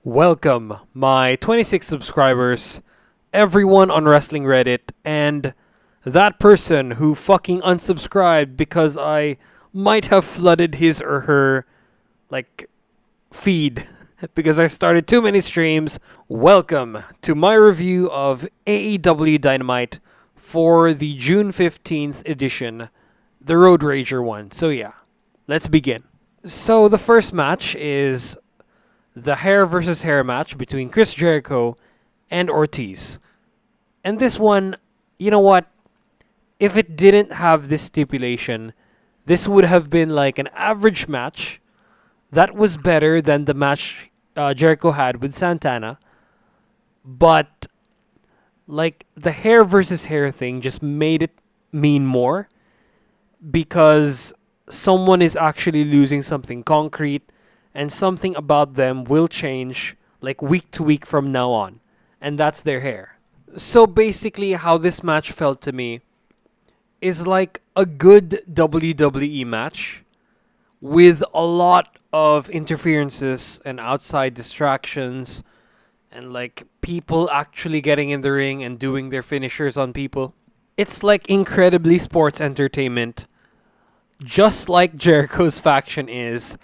Welcome, my 26 subscribers, everyone on Wrestling Reddit, and that person who fucking unsubscribed because I might have flooded his or her, feed because I started too many streams. Welcome to my review of AEW Dynamite for the June 15th edition, the Road Rager one. So yeah, let's begin. So the first match is the hair versus hair match between Chris Jericho and Ortiz. And this one, you know what? If it didn't have this stipulation, this would have been like an average match that was better than the match Jericho had with Santana. But, the hair versus hair thing just made it mean more because someone is actually losing something concrete and something about them will change week to week from now on, and that's their hair. So basically how this match felt to me is like a good WWE match with a lot of interferences and outside distractions and people actually getting in the ring and doing their finishers on people. It's incredibly sports entertainment, just like Jericho's faction is,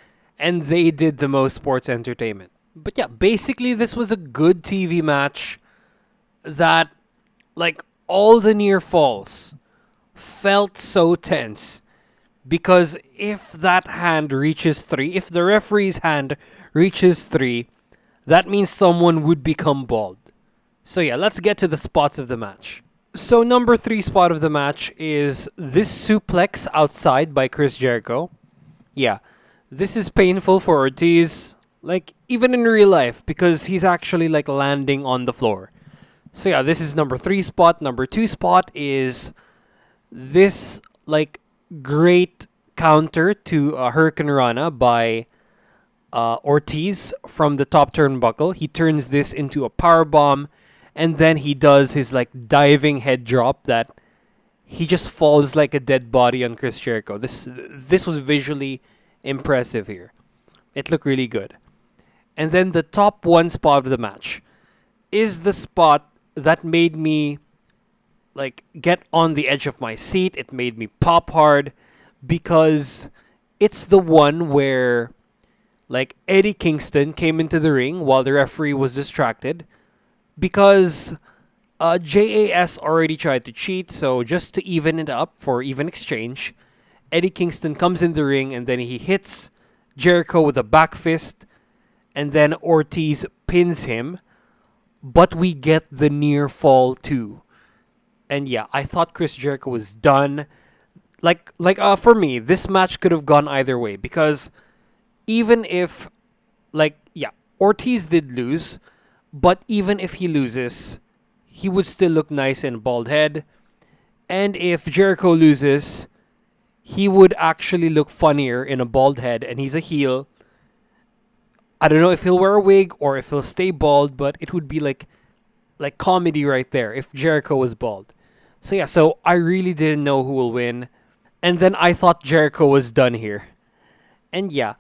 and they did the most sports entertainment. But yeah, basically this was a good TV match that, all the near falls felt so tense. Because if that hand reaches 3, if the referee's hand reaches 3, that means someone would become bald. So yeah, let's get to the spots of the match. So number 3 spot of the match is this suplex outside by Chris Jericho. Yeah, this is painful for Ortiz, even in real life, because he's actually, landing on the floor. So yeah, this is number 3 spot. Number 2 spot is this, great counter to Hurricane Rana by Ortiz from the top turnbuckle. He turns this into a power bomb, and then he does his, diving head drop that he just falls like a dead body on Chris Jericho. This was visually impressive here. It looked really good. And then the top 1 spot of the match is the spot that made me get on the edge of my seat. It made me pop hard because it's the one where Eddie Kingston came into the ring while the referee was distracted because JAS already tried to cheat, so just to even it up for even exchange, Eddie Kingston comes in the ring and then he hits Jericho with a back fist and then Ortiz pins him, but we get the near fall too. And yeah, I thought Chris Jericho was done. For me, this match could have gone either way because even if Ortiz did lose, but even if he loses, he would still look nice in bald head. And if Jericho loses, he would actually look funnier in a bald head, and he's a heel. I don't know if he'll wear a wig or if he'll stay bald, but it would be like comedy right there if Jericho was bald. So yeah, so I really didn't know who will win. And then I thought Jericho was done here. And yeah,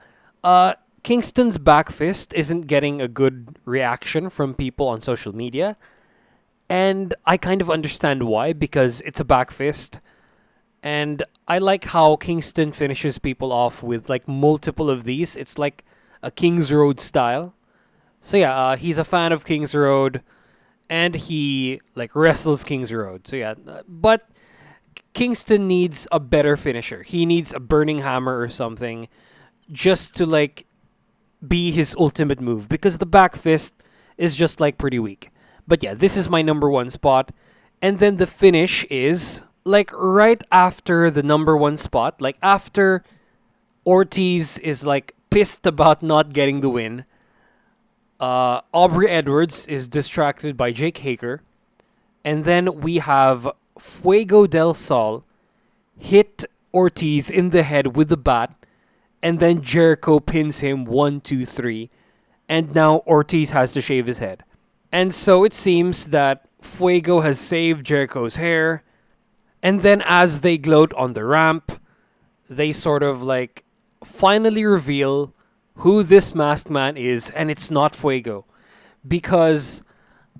Kingston's back fist isn't getting a good reaction from people on social media. And I kind of understand why, because it's a back fist. And I like how Kingston finishes people off with multiple of these. It's like a King's Road style. So yeah, he's a fan of King's Road, and he wrestles King's Road. So yeah, but Kingston needs a better finisher. He needs a burning hammer or something just to be his ultimate move, because the back fist is just pretty weak. But yeah, this is my number 1 spot. And then the finish is right after the number 1 spot, after Ortiz is pissed about not getting the win. Aubrey Edwards is distracted by Jake Hager, and then we have Fuego del Sol hit Ortiz in the head with the bat, and then Jericho pins him 1, 2, 3, and now Ortiz has to shave his head. And so it seems that Fuego has saved Jericho's hair, and then as they gloat on the ramp, they sort of finally reveal who this masked man is, and it's not Fuego. because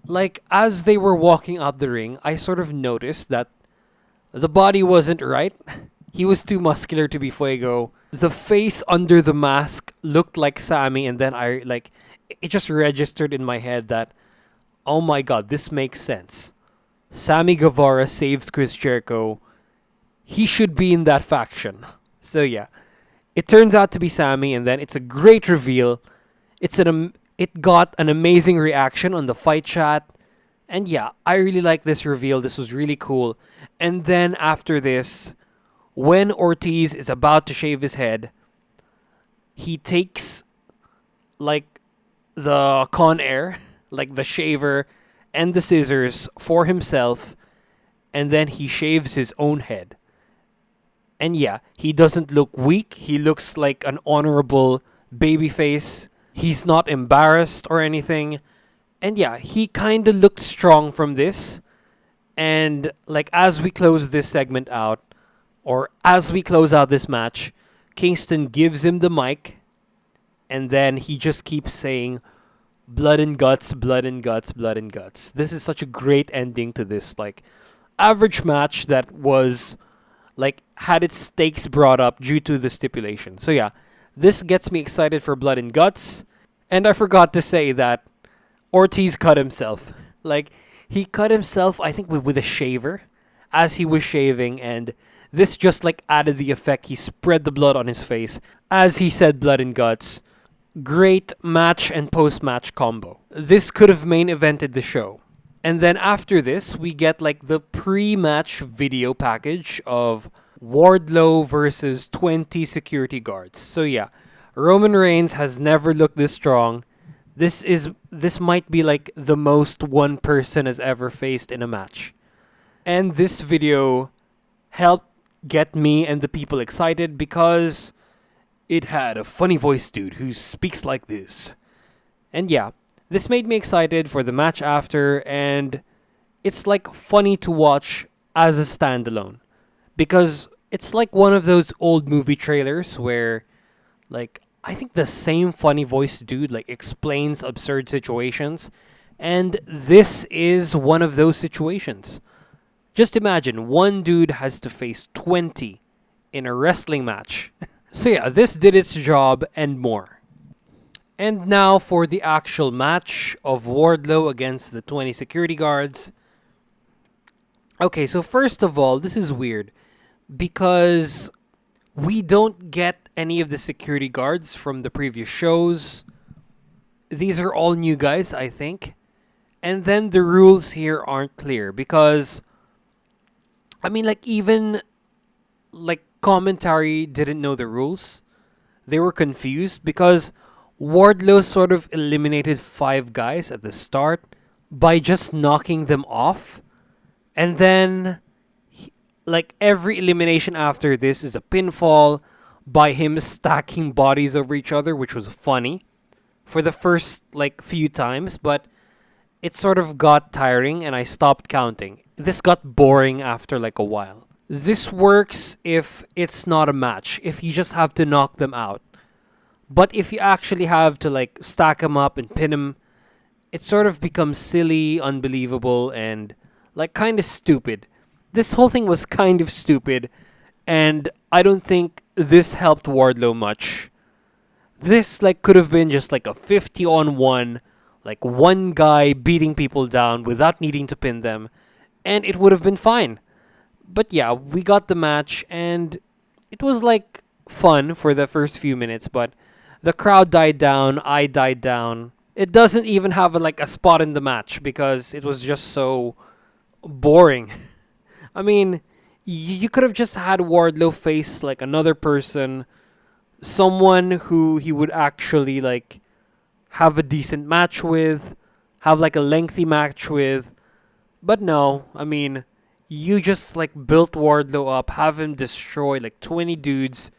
like as they were walking out the ring, I sort of noticed that the body wasn't right. He was too muscular to be Fuego. The face under the mask looked like Sammy, and then it just registered in my head that, oh my god, this makes sense. Sammy Guevara saves Chris Jericho. He should be in that faction. So yeah, it turns out to be Sammy, and then it's a great reveal. It got an amazing reaction on the fight chat, and yeah, I really like this reveal. This was really cool. And then after this, when Ortiz is about to shave his head, he takes like the Con Air, like the shaver and the scissors for himself, and then he shaves his own head. And yeah, he doesn't look weak. He looks like an honorable babyface. He's not embarrassed or anything. And yeah, he kind of looked strong from this. And like as we close this segment out, or as we close out this match, Kingston gives him the mic, and then he just keeps saying, blood and guts, blood and guts, blood and guts. This is such a great ending to this like average match that was like had its stakes brought up due to the stipulation. So yeah, this gets me excited for blood and guts. And I forgot to say that Ortiz cut himself. Like he cut himself, I think with a shaver as he was shaving, and this just like added the effect. He spread the blood on his face as he said blood and guts. Great match and post-match combo. This could have main evented the show. And then after this, we get like the pre-match video package of Wardlow versus 20 security guards. So yeah, Roman Reigns has never looked this strong. This might be like the most one person has ever faced in a match. And this video helped get me and the people excited because it had a funny voice dude who speaks like this. And yeah, this made me excited for the match after, and it's like funny to watch as a standalone. Because it's like one of those old movie trailers where like I think the same funny voice dude like explains absurd situations, and this is one of those situations. Just imagine one dude has to face 20 in a wrestling match. So yeah, this did its job and more. And now for the actual match of Wardlow against the 20 security guards. Okay, so first of all, this is weird because we don't get any of the security guards from the previous shows. These are all new guys, I think. And then the rules here aren't clear because I mean like even like commentary didn't know the rules. They were confused because Wardlow sort of eliminated 5 guys at the start by just knocking them off. And then like every elimination after this is a pinfall by him stacking bodies over each other, which was funny for the first like few times, but it sort of got tiring and I stopped counting. This got boring after like a while. This works if it's not a match, if you just have to knock them out. But if you actually have to like stack them up and pin them, it sort of becomes silly, unbelievable, and like kind of stupid. This whole thing was kind of stupid, and I don't think this helped Wardlow much. This like could have been just like a 50-on-1, like one guy beating people down without needing to pin them, and it would have been fine. But yeah, we got the match, and it was like fun for the first few minutes, but the crowd died down, I died down. It doesn't even have like a spot in the match because it was just so boring. I mean, you could have just had Wardlow face like another person, someone who he would actually like have a decent match with, have like a lengthy match with. But no, I mean, you just like built Wardlow up, have him destroy like 20 dudes,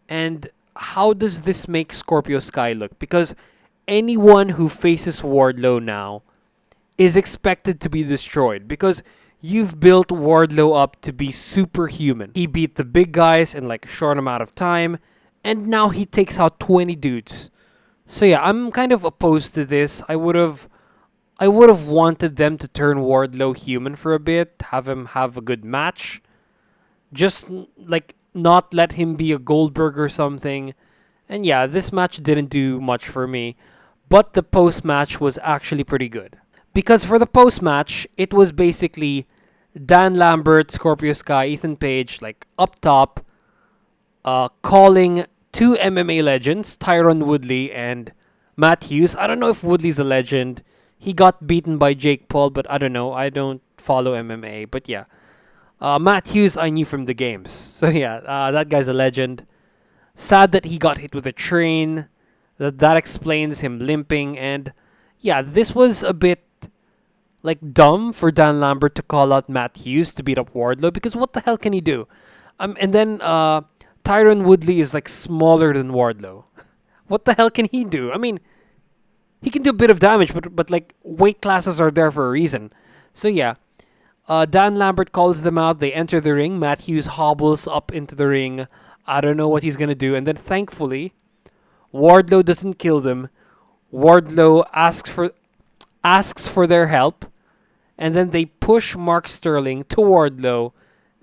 and how does this make Scorpio Sky look? Because anyone who faces Wardlow now is expected to be destroyed because you've built Wardlow up to be superhuman. He beat the big guys in like a short amount of time, and now he takes out 20 dudes. So yeah, I'm kind of opposed to this. I would have wanted them to turn Wardlow human for a bit, have him have a good match. Just like not let him be a Goldberg or something. And yeah, this match didn't do much for me, but the post match was actually pretty good. Because for the post match, it was basically Dan Lambert, Scorpio Sky, Ethan Page, like up top, calling two MMA legends, Tyron Woodley and Matt Hughes. I don't know if Woodley's a legend. He got beaten by Jake Paul, but I don't know. I don't follow MMA. But yeah, Matt Hughes I knew from the games. So yeah, that guy's a legend. Sad that he got hit with a train. That explains him limping. And yeah, this was a bit like dumb for Dan Lambert to call out Matt Hughes to beat up Wardlow because what the hell can he do? And then Tyron Woodley is like smaller than Wardlow. What the hell can he do? I mean, he can do a bit of damage, but like weight classes are there for a reason. So yeah, Dan Lambert calls them out. They enter the ring. Matt Hughes hobbles up into the ring. I don't know what he's gonna do, and then thankfully, Wardlow doesn't kill them. Wardlow asks for their help, and then they push Mark Sterling to Wardlow,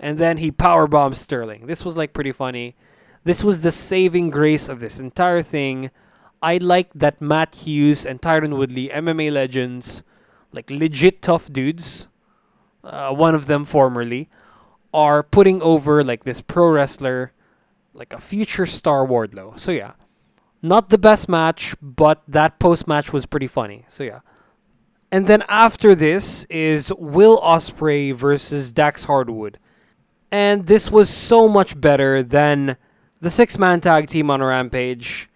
and then he powerbombs Sterling. This was like pretty funny. This was the saving grace of this entire thing. I like that Matt Hughes and Tyron Woodley, MMA legends, like legit tough dudes, one of them formerly, are putting over like this pro wrestler, like a future star Wardlow. So yeah, not the best match, but that post match was pretty funny. So yeah. And then after this is Will Ospreay versus Dax Hardwood. And this was so much better than the six-man tag team on Rampage.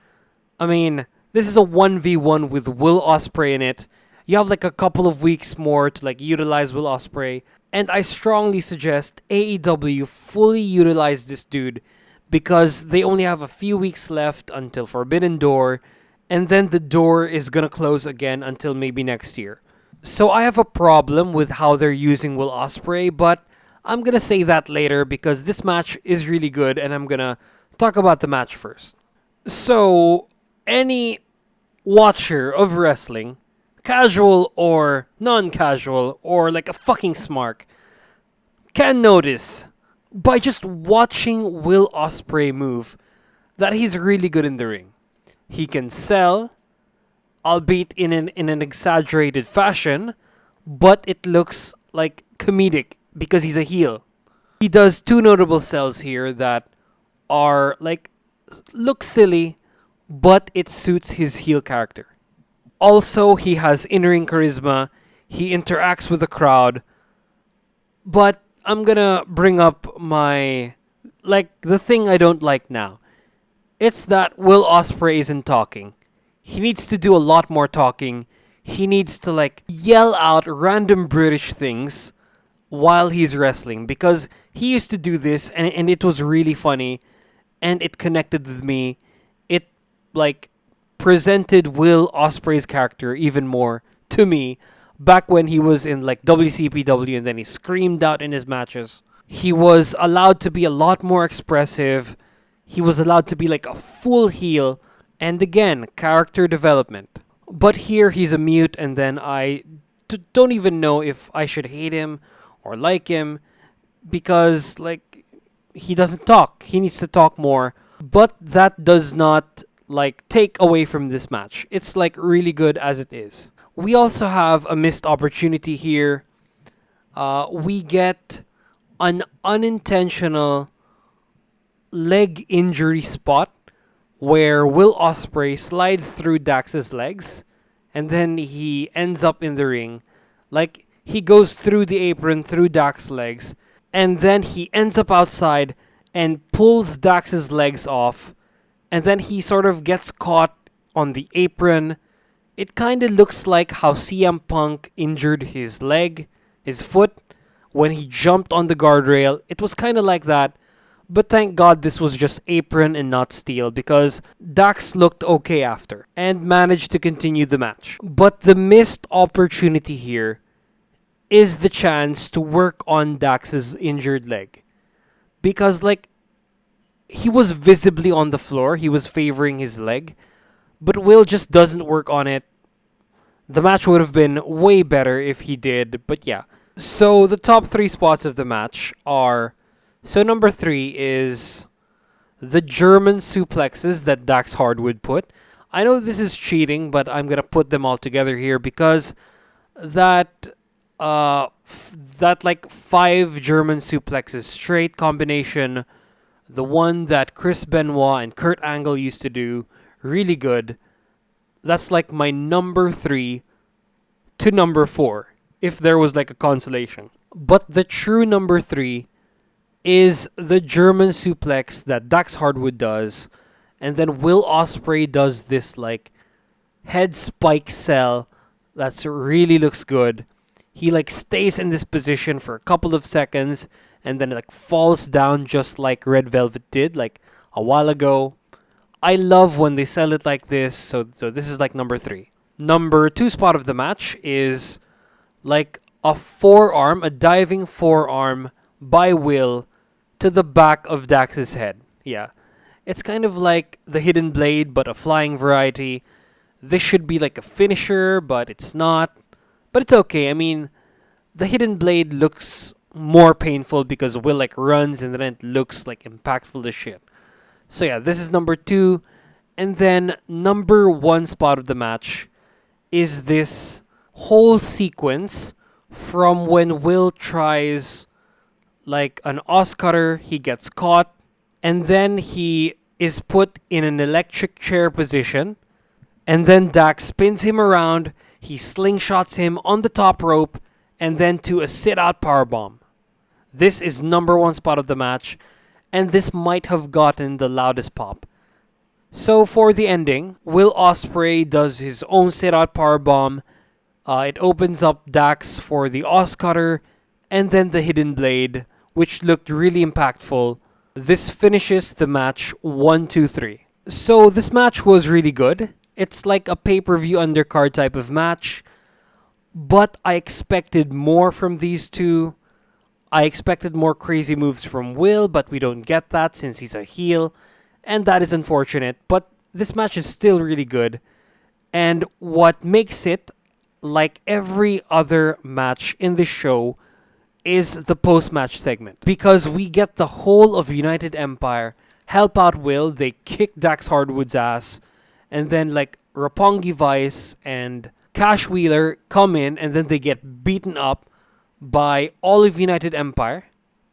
I mean, this is a 1v1 with Will Ospreay in it. You have like a couple of weeks more to like utilize Will Ospreay. And I strongly suggest AEW fully utilize this dude because they only have a few weeks left until Forbidden Door, and then the door is gonna close again until maybe next year. So I have a problem with how they're using Will Ospreay, but I'm gonna say that later because this match is really good, and I'm gonna talk about the match first. So any watcher of wrestling, casual or non-casual or like a fucking smart, can notice by just watching Will Ospreay move that he's really good in the ring. He can sell, albeit in an exaggerated fashion, but it looks like comedic because he's a heel. He does two notable sells here that are like look silly, but it suits his heel character. Also, he has in-ring charisma. He interacts with the crowd. But I'm gonna bring up my like the thing I don't like now. It's that Will Ospreay isn't talking. He needs to do a lot more talking. He needs to like yell out random British things while he's wrestling because he used to do this and it was really funny and it connected with me. It like presented Will Ospreay's character even more to me back when he was in like WCPW and then he screamed out in his matches. He was allowed to be a lot more expressive. He was allowed to be like a full heel and again, character development. But here he's a mute and then don't even know if I should hate him or like him because like he doesn't talk. He needs to talk more. But that does not like take away from this match. It's like really good as it is. We also have a missed opportunity here. We get an unintentional leg injury spot where Will Ospreay slides through Dax's legs and then he ends up in the ring. Like he goes through the apron through Dax's legs and then he ends up outside and pulls Dax's legs off and then he sort of gets caught on the apron. It kind of looks like how CM Punk injured his leg, his foot, when he jumped on the guardrail. It was kind of like that. But thank God this was just apron and not steel because Dax looked okay after and managed to continue the match. But the missed opportunity here is the chance to work on Dax's injured leg. Because like he was visibly on the floor, he was favoring his leg, but Will just doesn't work on it. The match would have been way better if he did, but yeah. So the top three spots of the match are, so number three is the German suplexes that Dax Hardwood put. I know this is cheating, but I'm gonna put them all together here because that that like five German suplexes straight combination, the one that Chris Benoit and Kurt Angle used to do, really good. That's like my number three to number four, if there was like a consolation. But the true number three is the German suplex that Dax Hardwood does, and then Will Ospreay does this like head spike sell that's really looks good. He like stays in this position for a couple of seconds and then like falls down just like Red Velvet did like a while ago. I love when they sell it like this, so this is like number three. Number two spot of the match is like a forearm, a diving forearm by Will to the back of Dax's head. Yeah. It's kind of like the Hidden Blade, but a flying variety. This should be like a finisher, but it's not. But it's okay. I mean, the Hidden Blade looks more painful because Will like runs and then it looks like impactful as shit. So yeah, this is number two. And then number one spot of the match is this whole sequence from when Will tries like an Oscutter, he gets caught, and then he is put in an electric chair position, and then Dax spins him around, he slingshots him on the top rope, and then to a sit-out powerbomb. This is number one spot of the match, and this might have gotten the loudest pop. So for the ending, Will Ospreay does his own sit-out powerbomb. It opens up Dax for the Oscutter, and then the Hidden Blade, which looked really impactful. This finishes the match 1-2-3. So this match was really good. It's like a pay-per-view undercard type of match, but I expected more from these two. I expected more crazy moves from Will, but we don't get that since he's a heel, and that is unfortunate, but this match is still really good. And what makes it, like every other match in this show, is the post-match segment. Because we get the whole of United Empire help out Will, they kick Dax Hardwood's ass, and then like Roppongi Vice and Cash Wheeler come in, and then they get beaten up by all of United Empire.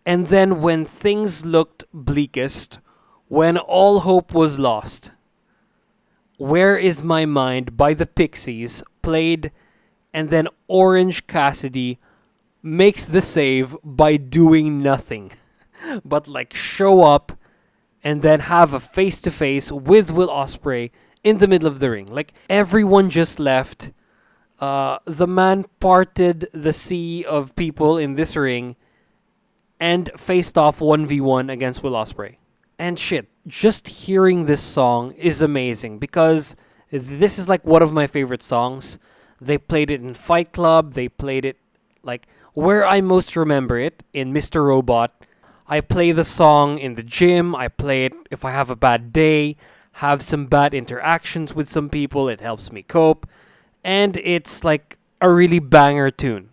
And then when things looked bleakest, when all hope was lost, Where Is My Mind by the Pixies played, and then Orange Cassidy makes the save by doing nothing but like show up and then have a face-to-face with Will Ospreay in the middle of the ring. Like everyone just left. The man parted the sea of people in this ring and faced off 1v1 against Will Ospreay. And shit, just hearing this song is amazing because this is like one of my favorite songs. They played it in Fight Club. They played it like where I most remember it, in Mr. Robot. I play the song in the gym. I play it if I have a bad day, have some bad interactions with some people. It helps me cope. And it's like a really banger tune.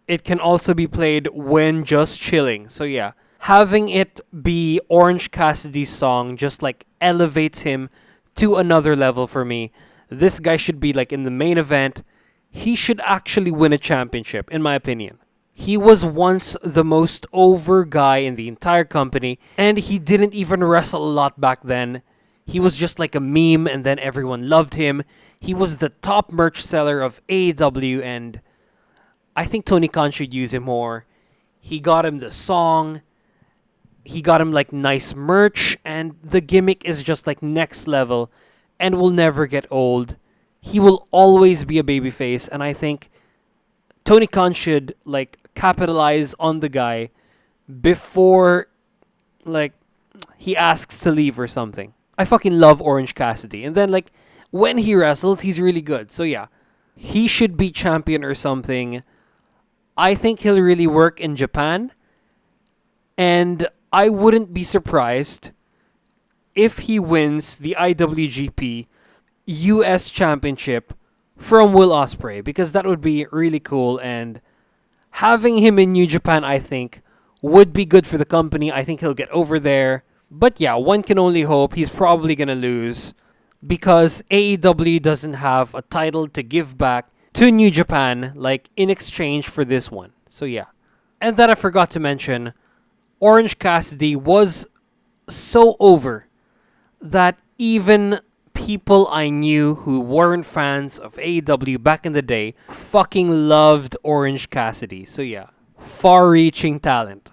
It can also be played when just chilling. So yeah, having it be Orange Cassidy's song just like elevates him to another level for me. This guy should be like in the main event. He should actually win a championship, in my opinion. He was once the most over guy in the entire company, and he didn't even wrestle a lot back then. He was just like a meme, and then everyone loved him. He was the top merch seller of AEW, and I think Tony Khan should use him more. He got him the song. He got him like nice merch, and the gimmick is just like next level and will never get old. He will always be a babyface, and I think Tony Khan should like capitalize on the guy before like he asks to leave or something. I fucking love Orange Cassidy, and then like when he wrestles, he's really good. So yeah, he should be champion or something. I think he'll really work in Japan, and I wouldn't be surprised if he wins the IWGP US Championship from Will Ospreay, because that would be really cool, and having him in New Japan, I think, would be good for the company. I think he'll get over there. But yeah, one can only hope. He's probably going to lose because AEW doesn't have a title to give back to New Japan, like in exchange for this one. So yeah. And then I forgot to mention, Orange Cassidy was so over that even people I knew who weren't fans of AEW back in the day fucking loved Orange Cassidy. So yeah, far-reaching talent.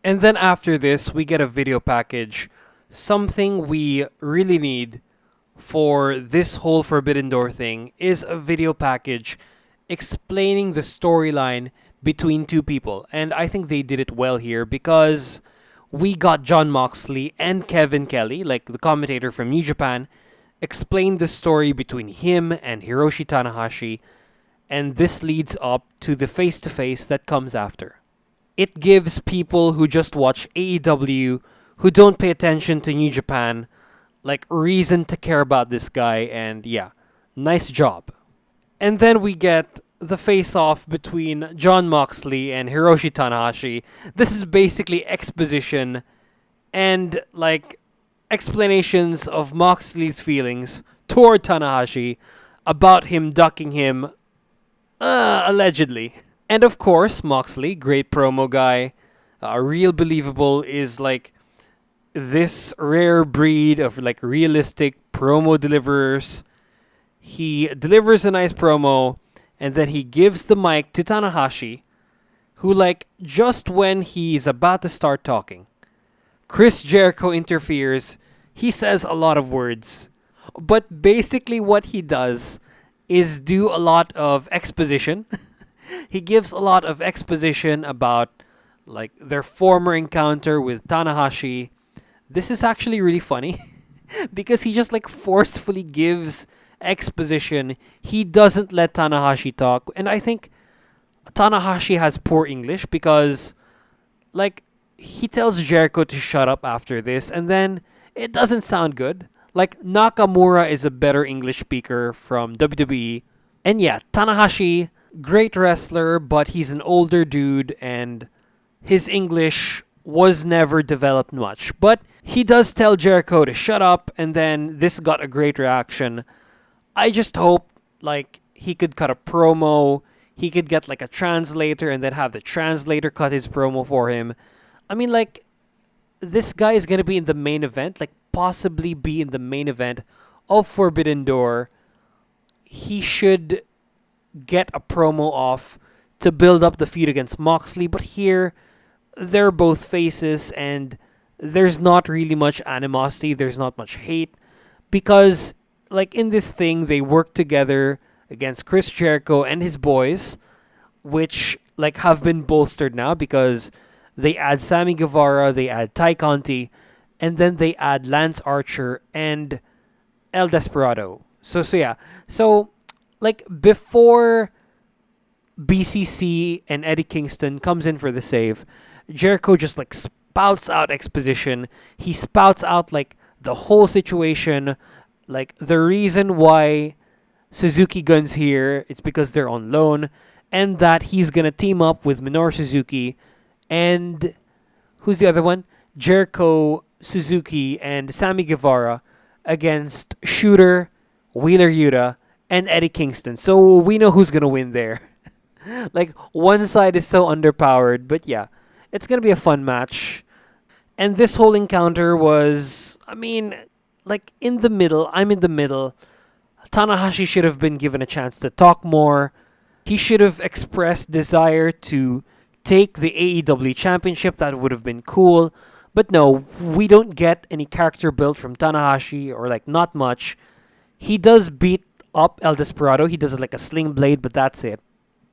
And then after this, we get a video package, something we really need for this whole Forbidden Door thing is a video package explaining the storyline between two people. And I think they did it well here because we got Jon Moxley and Kevin Kelly, like the commentator from New Japan, explain the story between him and Hiroshi Tanahashi, and this leads up to the face-to-face that comes after. It gives people who just watch AEW, who don't pay attention to New Japan, like reason to care about this guy, and yeah, nice job. And then we get the face-off between Jon Moxley and Hiroshi Tanahashi. This is basically exposition and like explanations of Moxley's feelings toward Tanahashi about him ducking him, allegedly. And of course, Moxley, great promo guy, real believable, is like this rare breed of like realistic promo deliverers. He delivers a nice promo, and then he gives the mic to Tanahashi, who like just when he's about to start talking, Chris Jericho interferes. He says a lot of words, but basically what he does is do a lot of exposition. He gives a lot of exposition about like their former encounter with Tanahashi. This is actually really funny because he just like forcefully gives exposition. He doesn't let Tanahashi talk, and I think Tanahashi has poor English because like he tells Jericho to shut up after this, and then it doesn't sound good. Like Nakamura is a better English speaker from WWE. And yeah, Tanahashi, great wrestler, but he's an older dude and his English was never developed much. But he does tell Jericho to shut up, and then this got a great reaction. I just hope like he could cut a promo, he could get like a translator and then have the translator cut his promo for him. I mean, like, this guy is going to be in the main event, like possibly be in the main event of Forbidden Door. He should get a promo off to build up the feud against Moxley, but here they're both faces and there's not really much animosity, there's not much hate, because like in this thing they work together against Chris Jericho and his boys, which like have been bolstered now because they add Sammy Guevara, they add Ty Conti, and then they add Lance Archer and El Desperado. So yeah. So like before BCC and Eddie Kingston comes in for the save, Jericho just like spouts out exposition. He spouts out like the whole situation, like the reason why Suzuki Gun's here, it's because they're on loan, and that he's gonna team up with Minoru Suzuki and who's the other one? Jericho, Suzuki, and Sammy Guevara against Shooter, Wheeler Yuta, and Eddie Kingston. So we know who's gonna win there. Like one side is so underpowered, but yeah, it's gonna be a fun match. And this whole encounter was, I mean, like in the middle. I'm in the middle. Tanahashi should have been given a chance to talk more. He should have expressed desire to take the AEW championship. That would have been cool. But no, we don't get any character build from Tanahashi, or like not much. He does beat up El Desperado. He does like a sling blade, but that's it.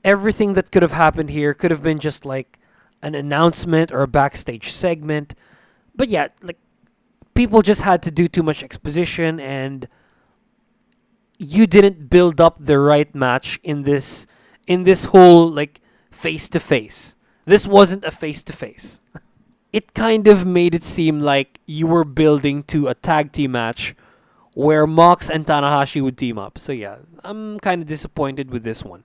Everything that could have happened here could have been just like an announcement or a backstage segment. But yeah, like people just had to do too much exposition, and you didn't build up the right match in this whole like face to face. This wasn't a face to face. It kind of made it seem like you were building to a tag team match where Mox and Tanahashi would team up. So yeah, I'm kind of disappointed with this one.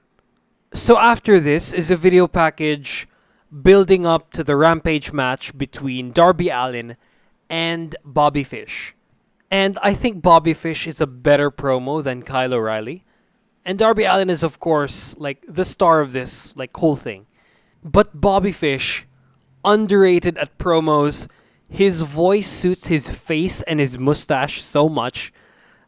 So after this is a video package building up to the Rampage match between Darby Allin and Bobby Fish. And I think Bobby Fish is a better promo than Kyle O'Reilly. And Darby Allin is of course like the star of this like whole thing. But Bobby Fish, underrated at promos, his voice suits his face and his mustache so much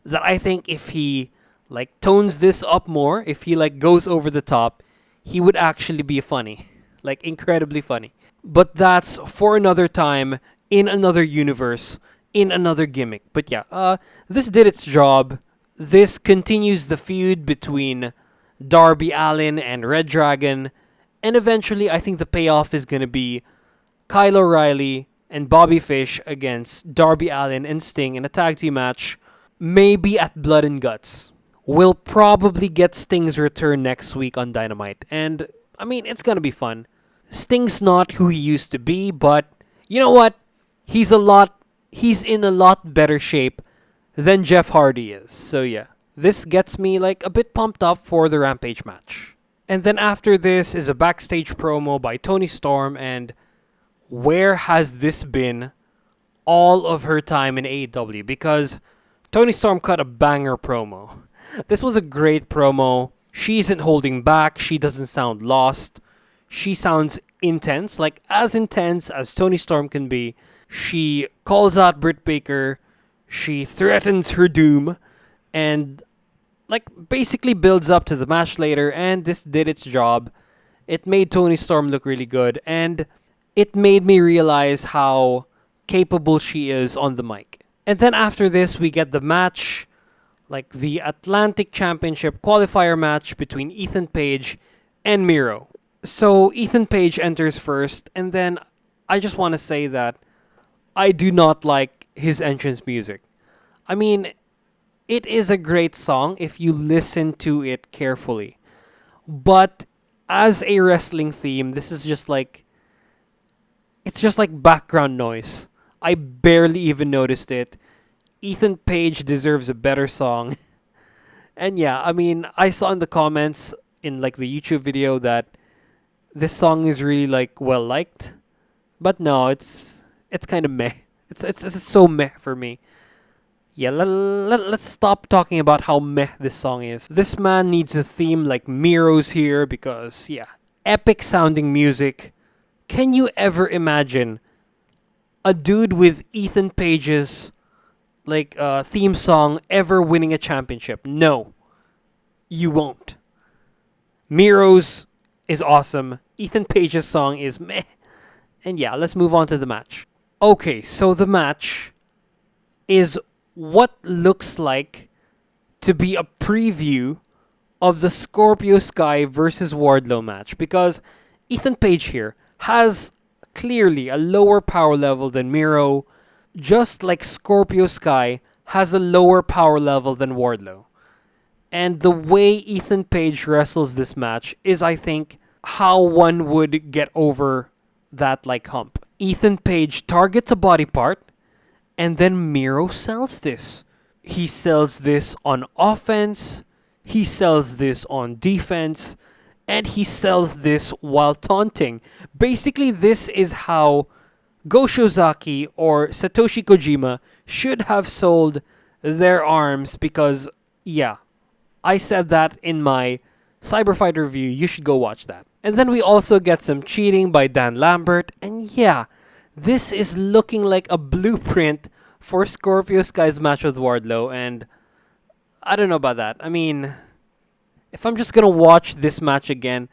that I think if he like tones this up more, if he like goes over the top, he would actually be funny. Like incredibly funny. But that's for another time, in another universe, in another gimmick. But yeah, this did its job. This continues the feud between Darby Allin and Red Dragon. And eventually, I think the payoff is going to be Kyle O'Reilly and Bobby Fish against Darby Allin and Sting in a tag team match. Maybe at Blood and Guts. We'll probably get Sting's return next week on Dynamite. And, I mean, it's going to be fun. Sting's not who he used to be, but you know what? He's in a lot better shape than Jeff Hardy is. So yeah, this gets me like a bit pumped up for the Rampage match. And then after this is a backstage promo by Toni Storm, and where has this been all of her time in AEW? Because Toni Storm cut a banger promo. This was a great promo. She isn't holding back. She doesn't sound lost. She sounds intense, like as intense as Toni Storm can be. She calls out Britt Baker. She threatens her doom. And like basically builds up to the match later. And this did its job. It made Toni Storm look really good. And it made me realize how capable she is on the mic. And then after this, we get the match. Like the Atlantic Championship qualifier match between Ethan Page and Miro. So Ethan Page enters first, and then I just want to say that I do not like his entrance music. I mean, it is a great song if you listen to it carefully. But as a wrestling theme, this is just like, it's just like background noise. I barely even noticed it. Ethan Page deserves a better song. And yeah, I mean, I saw in the comments in like the YouTube video that this song is really like well liked, but no, it's kind of meh. It's so meh for me. Yeah, let's stop talking about how meh this song is. This man needs a theme like Miro's here because yeah, epic sounding music. Can you ever imagine a dude with Ethan Page's like theme song ever winning a championship? No, you won't. Miro's is awesome. Ethan Page's song is meh. And yeah, let's move on to the match. Okay, so the match is what looks like to be a preview of the Scorpio Sky versus Wardlow match, because Ethan Page here has clearly a lower power level than Miro, just like Scorpio Sky has a lower power level than Wardlow. And the way Ethan Page wrestles this match is, I think, how one would get over that like hump. Ethan Page targets a body part, and then Miro sells this. He sells this on offense, he sells this on defense, and he sells this while taunting. Basically, this is how Go Shiozaki or Satoshi Kojima should have sold their arms, because, yeah, I said that in my Cyberfight review. You should go watch that. And then we also get some cheating by Dan Lambert. And yeah, this is looking like a blueprint for Scorpio Sky's match with Wardlow. And I don't know about that. I mean, if I'm just going to watch this match again,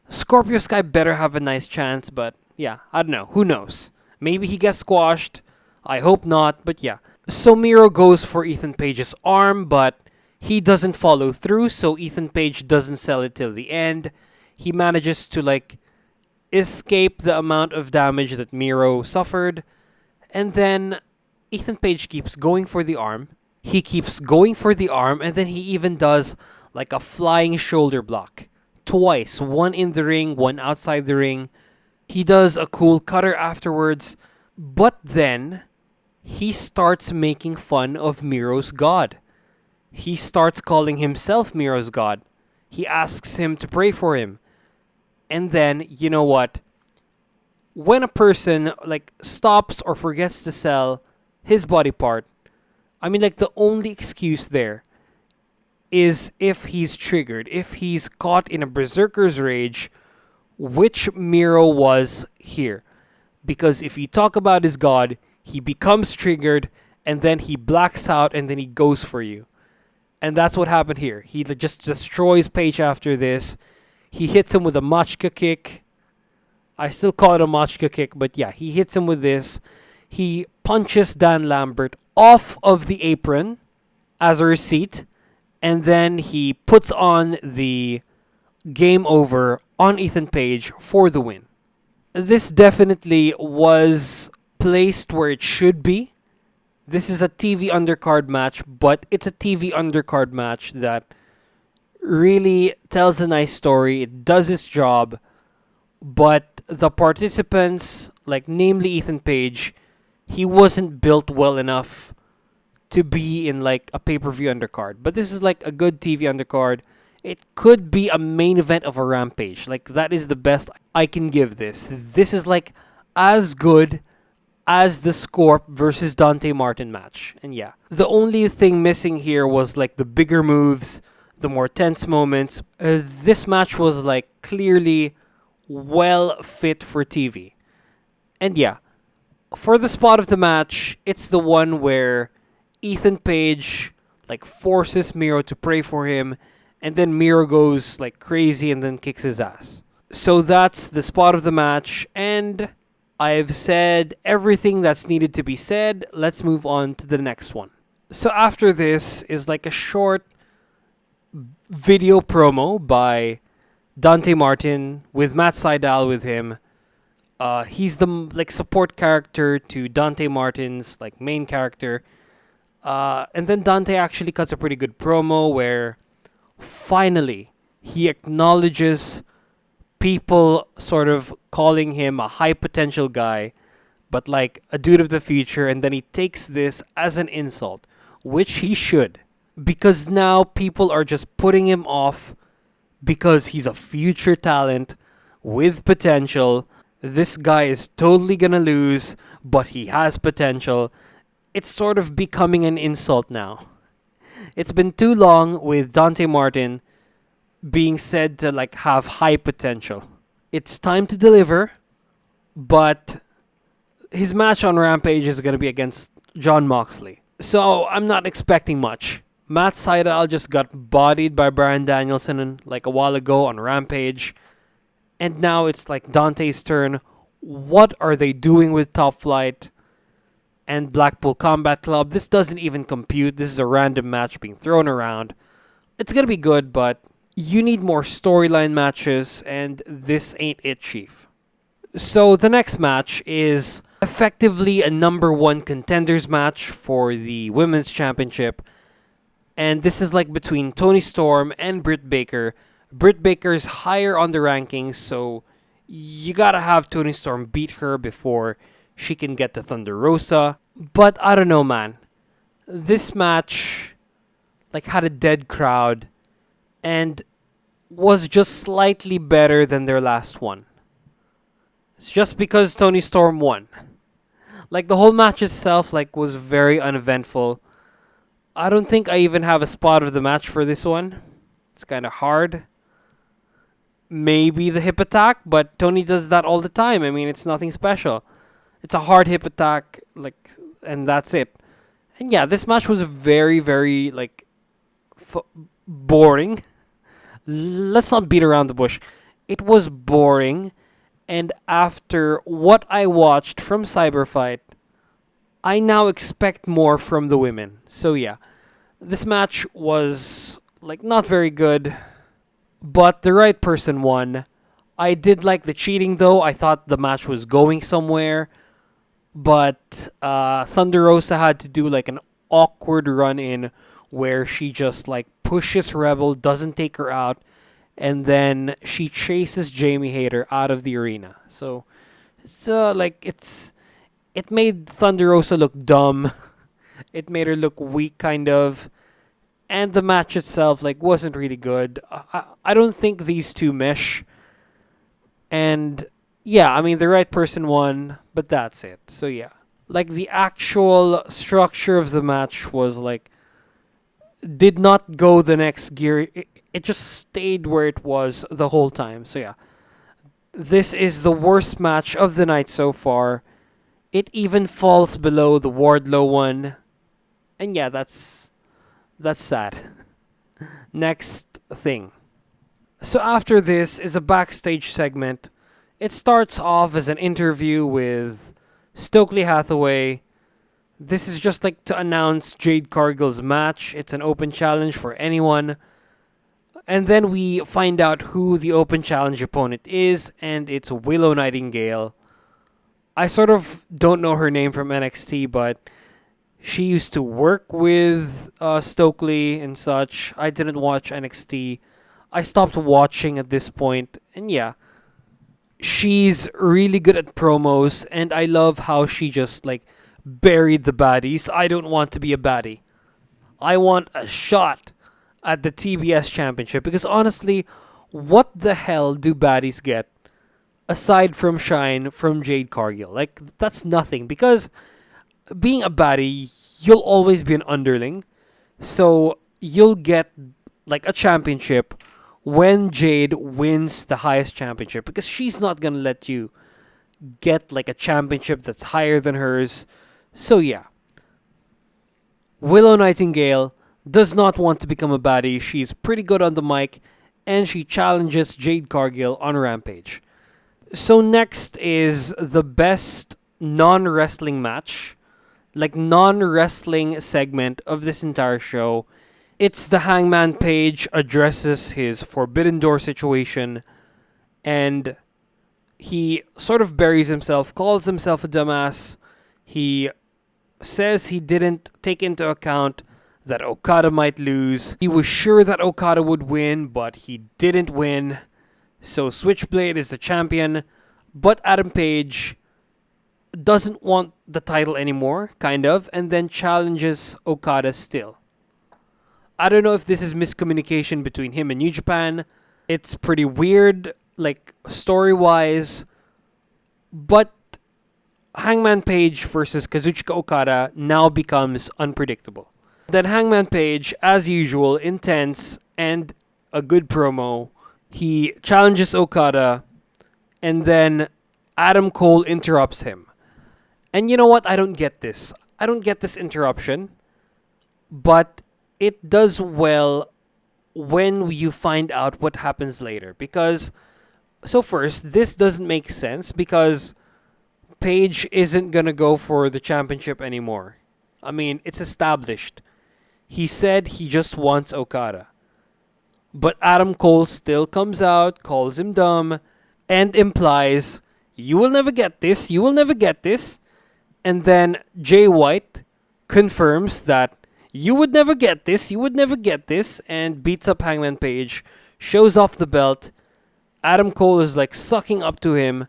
Scorpio Sky better have a nice chance. But yeah, I don't know. Who knows? Maybe he gets squashed. I hope not. But yeah. So Miro goes for Ethan Page's arm, but he doesn't follow through, so Ethan Page doesn't sell it till the end. He manages to like escape the amount of damage that Miro suffered. And then Ethan Page keeps going for the arm. He keeps going for the arm, and then he even does like a flying shoulder block. Twice. One in the ring, one outside the ring. He does a cool cutter afterwards. But then he starts making fun of Miro's god. He starts calling himself Miro's god. He asks him to pray for him. And then, you know what? When a person like stops or forgets to sell his body part, I mean like the only excuse there is if he's triggered, if he's caught in a berserker's rage, which Miro was here. Because if you talk about his god, he becomes triggered and then he blacks out and then he goes for you. And that's what happened here. He just destroys Page after this. He hits him with a Machka kick. I still call it a Machka kick, but yeah, he hits him with this. He punches Dan Lambert off of the apron as a receipt. And then he puts on the game over on Ethan Page for the win. This definitely was placed where it should be. This is a TV undercard match, but it's a TV undercard match that really tells a nice story. It does its job, but the participants, like namely Ethan Page, he wasn't built well enough to be in like a pay-per-view undercard. But this is like a good TV undercard. It could be a main event of a Rampage. Like that is the best I can give this. This is like as good as the Scorp versus Dante Martin match. And yeah, the only thing missing here was like the bigger moves, the more tense moments. This match was like clearly well fit for TV. And yeah, for the spot of the match, it's the one where Ethan Page like forces Miro to pray for him, and then Miro goes like crazy and then kicks his ass. So that's the spot of the match, and I've said everything that's needed to be said. Let's move on to the next one. So after this is like a short video promo by Dante Martin with Matt Sydal with him. He's the like support character to Dante Martin's like main character. And then Dante actually cuts a pretty good promo where finally he acknowledges people sort of calling him a high potential guy, but like a dude of the future, and then he takes this as an insult, which he should, because now people are just putting him off because he's a future talent with potential. This guy is totally gonna lose, but he has potential. It's sort of becoming an insult now. It's been too long with Dante Martin being said to like have high potential. It's time to deliver, but his match on Rampage is going to be against Jon Moxley. So I'm not expecting much. Matt Sydal just got bodied by Bryan Danielson like a while ago on Rampage. And now it's like Dante's turn. What are they doing with Top Flight and Blackpool Combat Club? This doesn't even compute. This is a random match being thrown around. It's going to be good, but you need more storyline matches, and this ain't it, Chief. So the next match is effectively a number one contenders match for the Women's Championship. And this is like between Toni Storm and Britt Baker. Britt Baker's higher on the rankings, so you gotta have Toni Storm beat her before she can get to Thunder Rosa. But I don't know, man. This match like had a dead crowd and was just slightly better than their last one. It's just because Toni Storm won. Like the whole match itself like was very uneventful. I don't think I even have a spot of the match for this one. It's kind of hard. Maybe the hip attack, but Toni does that all the time. I mean, it's nothing special. It's a hard hip attack, like, and that's it. And yeah, this match was very, very like boring. Let's not beat around the bush. It was boring, and after what I watched from Cyberfight, I now expect more from the women. So yeah, this match was like not very good, but the right person won. I did like the cheating though. I thought the match was going somewhere, but Thunder Rosa had to do like an awkward run in where she just like pushes Rebel, doesn't take her out, and then she chases Jamie Hayter out of the arena. So it's it made Thunder Rosa look dumb. It made her look weak, kind of. And the match itself, like, wasn't really good. I don't think these two mesh. And yeah, I mean, the right person won, but that's it. So yeah. Like, the actual structure of the match was, like, did not go the next gear. It just stayed where it was the whole time. So yeah. This is the worst match of the night so far. It even falls below the Wardlow one. And yeah, that's sad. Next thing. So after this is a backstage segment. It starts off as an interview with Stokely Hathaway. This is just like to announce Jade Cargill's match. It's an open challenge for anyone. And then we find out who the open challenge opponent is, and it's Willow Nightingale. I sort of don't know her name from NXT, but she used to work with Stokely and such. I didn't watch NXT. I stopped watching at this point, and yeah. She's really good at promos, and I love how she just, like, buried the baddies. I don't want to be a baddie. I want a shot at the TBS Championship, because honestly, what the hell do baddies get aside from shine from Jade Cargill? Like, that's nothing, because being a baddie, you'll always be an underling, so you'll get, like, a championship when Jade wins the highest championship, because she's not gonna let you get, like, a championship that's higher than hers. So yeah. Willow Nightingale does not want to become a baddie. She's pretty good on the mic, and she challenges Jade Cargill on Rampage. So next is the best non-wrestling match, like non-wrestling segment of this entire show. It's the Hangman Page addresses his Forbidden Door situation, and he sort of buries himself, calls himself a dumbass. He says he didn't take into account that Okada might lose. He was sure that Okada would win, but he didn't win. So Switchblade is the champion, but Adam Page doesn't want the title anymore, kind of, and then challenges Okada still. I don't know if this is miscommunication between him and New Japan. It's pretty weird, like, story-wise, but Hangman Page versus Kazuchika Okada now becomes unpredictable. Then Hangman Page, as usual, intense and a good promo. He challenges Okada, and then Adam Cole interrupts him. And you know what? I don't get this. I don't get this interruption, but it does well when you find out what happens later. Because, so first, this doesn't make sense because Page isn't gonna go for the championship anymore. I mean, it's established. He said he just wants Okada. But Adam Cole still comes out, calls him dumb, and implies, you will never get this, you will never get this. And then Jay White confirms that you would never get this, you would never get this, and beats up Hangman Page, shows off the belt. Adam Cole is like sucking up to him,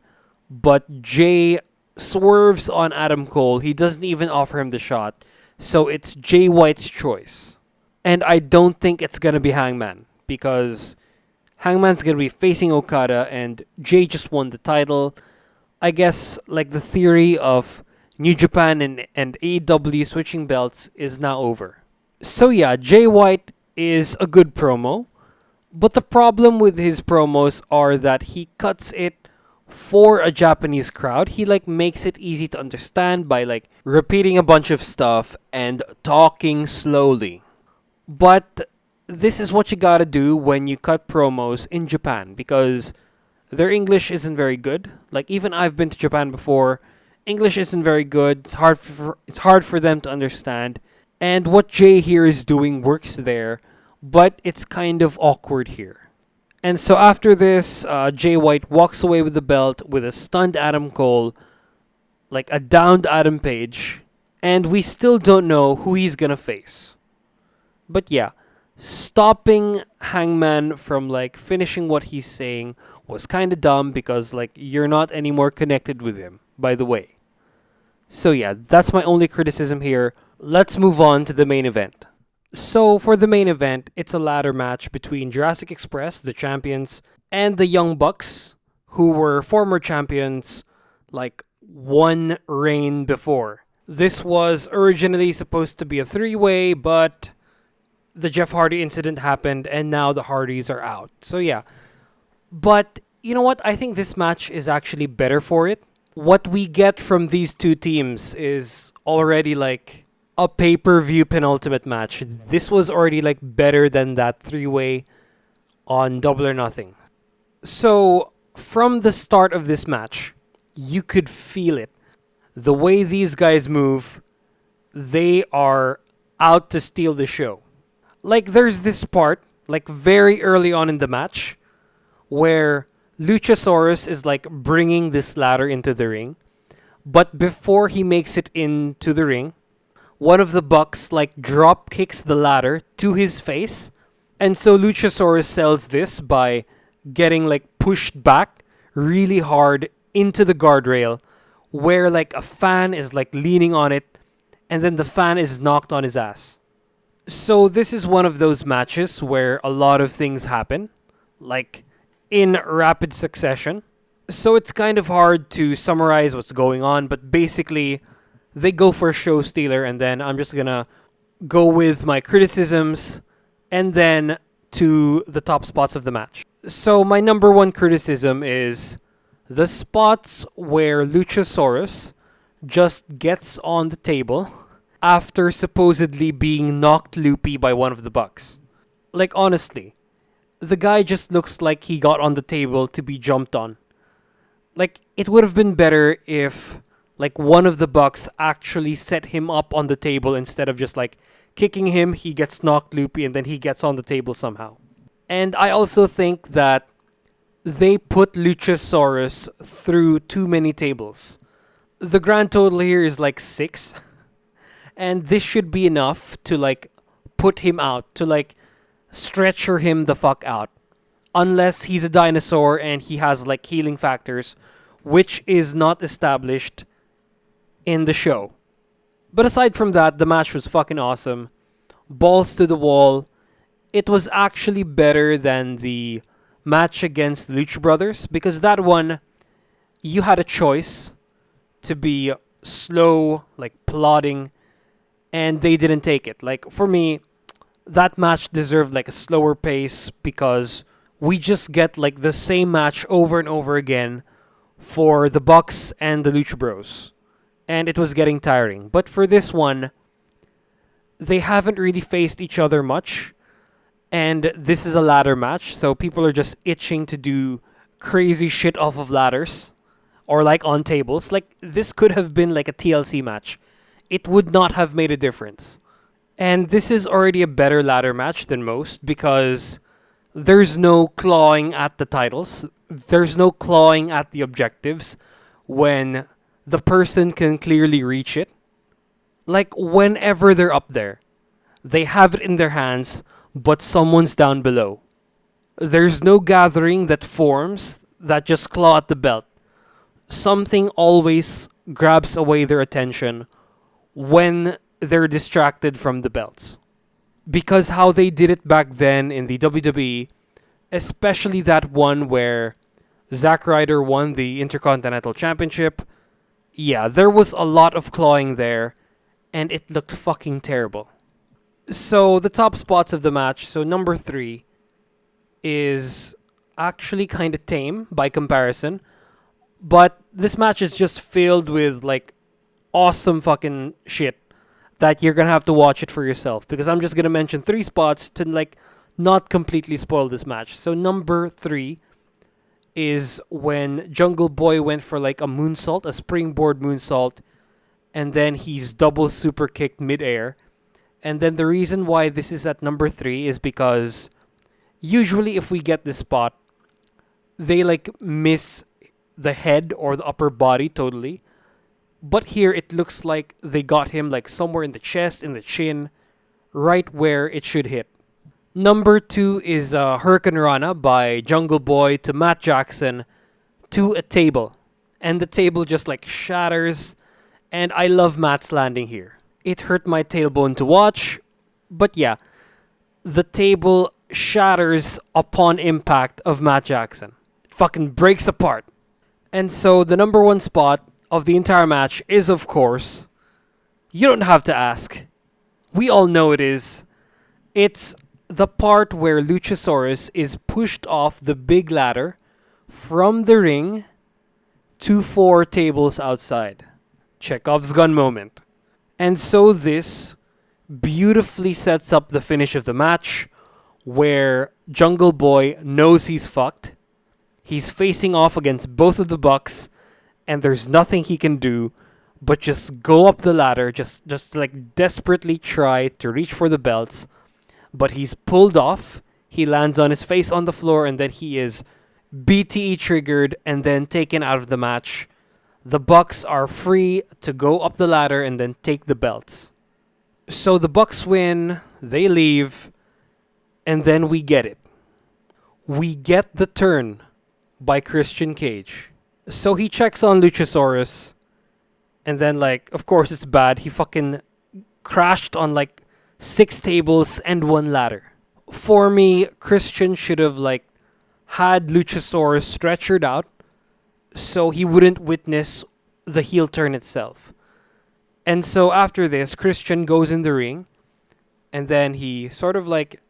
but Jay swerves on Adam Cole. He doesn't even offer him the shot. So it's Jay White's choice. And I don't think it's going to be Hangman, because Hangman's going to be facing Okada and Jay just won the title. I guess, like, the theory of New Japan and AEW switching belts is now over. So yeah, Jay White is a good promo, but the problem with his promos are that he cuts it for a Japanese crowd. He, like, makes it easy to understand by, like, repeating a bunch of stuff and talking slowly. But this is what you gotta do when you cut promos in Japan, because their English isn't very good. Like, even I've been to Japan before. English isn't very good. It's hard for them to understand. And what Jay here is doing works there, but it's kind of awkward here. And so after this, Jay White walks away with the belt with a stunned Adam Cole, like a downed Adam Page, and we still don't know who he's gonna face. But yeah, stopping Hangman from, like, finishing what he's saying was kind of dumb, because, like, you're not anymore connected with him, by the way. So yeah, that's my only criticism here. Let's move on to the main event. So for the main event, it's a ladder match between Jurassic Express, the champions, and the Young Bucks, who were former champions like one reign before. This was originally supposed to be a three-way, but the Jeff Hardy incident happened and now the Hardys are out. So yeah. But you know what? I think this match is actually better for it. What we get from these two teams is already like a pay-per-view penultimate match. This was already like better than that three-way on Double or Nothing. So from the start of this match, you could feel it. The way these guys move, they are out to steal the show. Like there's this part, like very early on in the match, where Luchasaurus is like bringing this ladder into the ring. But before he makes it into the ring, one of the Bucks like drop kicks the ladder to his face. And so Luchasaurus sells this by getting like pushed back really hard into the guardrail where like a fan is like leaning on it and then the fan is knocked on his ass. So this is one of those matches where a lot of things happen, like in rapid succession. So it's kind of hard to summarize what's going on, but basically they go for a show stealer and then I'm just gonna go with my criticisms and then to the top spots of the match. So my number one criticism is the spots where Luchasaurus just gets on the table after supposedly being knocked loopy by one of the Bucks. Like honestly, the guy just looks like he got on the table to be jumped on. Like it would have been better if like one of the Bucks actually set him up on the table instead of just like kicking him, he gets knocked loopy and then he gets on the table somehow. And I also think that they put Luchasaurus through too many tables. The grand total here is like 6. And this should be enough to like put him out, to like stretcher him the fuck out. Unless he's a dinosaur and he has like healing factors, which is not established in the show. But aside from that, the match was fucking awesome. Balls to the wall. It was actually better than the match against the Lucha Brothers because that one, you had a choice to be slow, like plodding, and they didn't take it. Like for me, that match deserved like a slower pace because we just get like the same match over and over again for the Bucks and the Lucha Bros. And it was getting tiring. But for this one, they haven't really faced each other much. And this is a ladder match, so people are just itching to do crazy shit off of ladders or like on tables. Like this could have been like a TLC match. It would not have made a difference. And this is already a better ladder match than most because there's no clawing at the titles. There's no clawing at the objectives when the person can clearly reach it. Like whenever they're up there, they have it in their hands, but someone's down below. There's no gathering that forms that just claw at the belt. Something always grabs away their attention when they're distracted from the belts. Because how they did it back then in the WWE, especially that one where Zack Ryder won the Intercontinental Championship, yeah, there was a lot of clawing there, and it looked fucking terrible. So the top spots of the match, so number 3 is actually kind of tame by comparison, but this match is just filled with like awesome fucking shit that you're gonna have to watch it for yourself because I'm just gonna mention 3 spots to like not completely spoil this match. So number 3 is when Jungle Boy went for like a moonsault, a springboard moonsault, and then he's double super kicked midair. And then the reason why this is at number 3 is because usually if we get this spot, they like miss the head or the upper body totally. But here it looks like they got him like somewhere in the chest, in the chin, right where it should hit. Number 2 is Hurricane Rana by Jungle Boy to Matt Jackson to a table. And the table just like shatters And I love Matt's landing here. It hurt my tailbone to watch, but yeah, the table shatters upon impact of Matt Jackson. It fucking breaks apart. And so the number one spot of the entire match is, of course, you don't have to ask. We all know it is. It's the part where Luchasaurus is pushed off the big ladder from the ring to 4 tables outside. Chekhov's gun moment. And so this beautifully sets up the finish of the match where Jungle Boy knows he's fucked. He's facing off against both of the Bucks and there's nothing he can do but just go up the ladder, just like desperately try to reach for the belts. But he's pulled off. He lands on his face on the floor and then he is BTE triggered and then taken out of the match. The Bucks are free to go up the ladder and then take the belts. So the Bucks win, they leave, and then we get it. We get the turn by Christian Cage. So he checks on Luchasaurus, and then like, of course it's bad. He fucking crashed on like 6 tables and 1 ladder. For me, Christian should have like had Luchasaurus stretchered out so he wouldn't witness the heel turn itself. And so after this, Christian goes in the ring and then he sort of like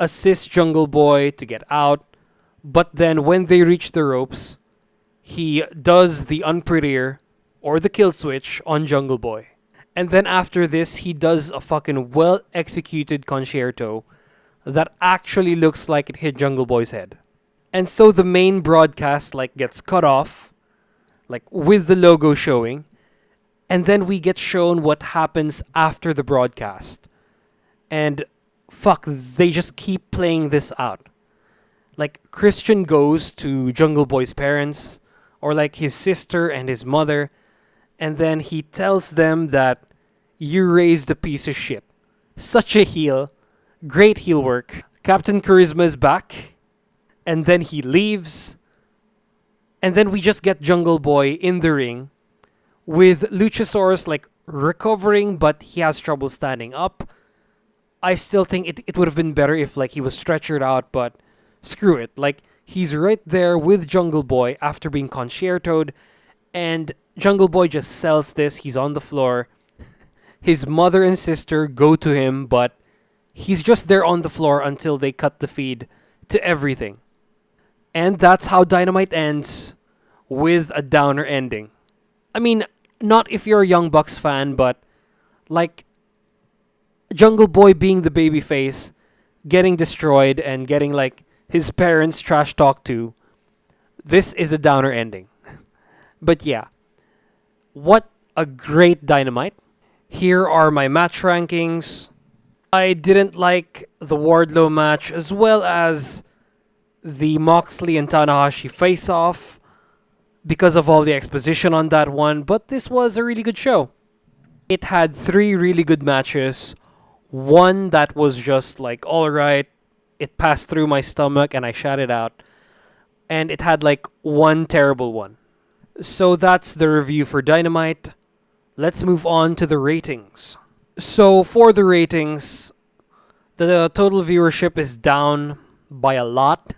assists Jungle Boy to get out. But then when they reach the ropes, he does the unprettier or the kill switch on Jungle Boy. And then after this, he does a fucking well executed concerto that actually looks like it hit Jungle Boy's head. And so the main broadcast like gets cut off, like with the logo showing, and then we get shown what happens after the broadcast. And fuck, they just keep playing this out. Like Christian goes to Jungle Boy's parents, or like his sister and his mother, and then he tells them that you raised a piece of shit. Such a heel. Great heel work. Captain Charisma is back. And then he leaves. And then we just get Jungle Boy in the ring with Luchasaurus like recovering, but he has trouble standing up. I still think it would have been better if like he was stretchered out, but screw it. Like he's right there with Jungle Boy after being concertoed, and Jungle Boy just sells this. He's on the floor. His mother and sister go to him, but he's just there on the floor until they cut the feed to everything. And that's how Dynamite ends, with a downer ending. I mean, not if you're a Young Bucks fan, but like Jungle Boy being the babyface, getting destroyed and getting like his parents trash talked to. This is a downer ending. But yeah, what a great Dynamite. Here are my match rankings. I didn't like the Wardlow match as well as the Moxley and Tanahashi face-off because of all the exposition on that one, but this was a really good show. It had 3 really good matches. One that was just like, alright, it passed through my stomach and I shat it out. And it had like 1 terrible one. So that's the review for Dynamite. Let's move on to the ratings. So for the ratings, the total viewership is down by a lot.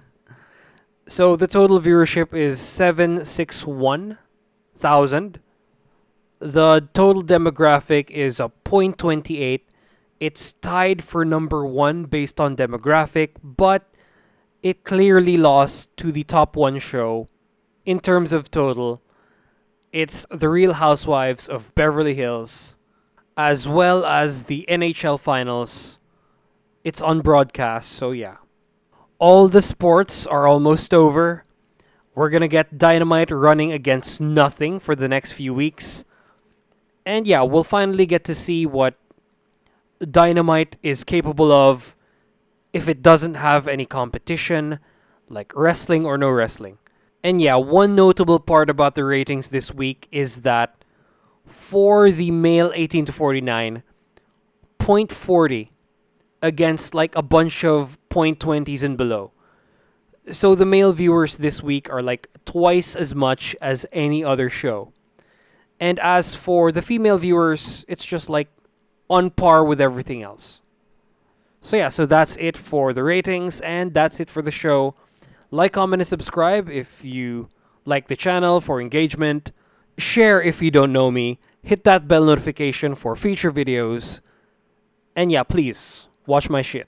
So the total viewership is 761,000. The total demographic is a 0.28. It's tied for number 1 based on demographic, but it clearly lost to the top 1 show in terms of total. It's The Real Housewives of Beverly Hills, as well as the NHL Finals. It's on broadcast, so yeah. All the sports are almost over. We're gonna get Dynamite running against nothing for the next few weeks. And yeah, we'll finally get to see what Dynamite is capable of if it doesn't have any competition, like wrestling or no wrestling. And yeah, one notable part about the ratings this week is that for the male 18 to 49, 0.40 against like a bunch of 0.20s and below. So the male viewers this week are like twice as much as any other show. And as for the female viewers, it's just like on par with everything else. So yeah, so that's it for the ratings, and that's it for the show. Like, comment, and subscribe if you like the channel for engagement. Share if you don't know me. Hit that bell notification for future videos. And yeah, please, watch my shit.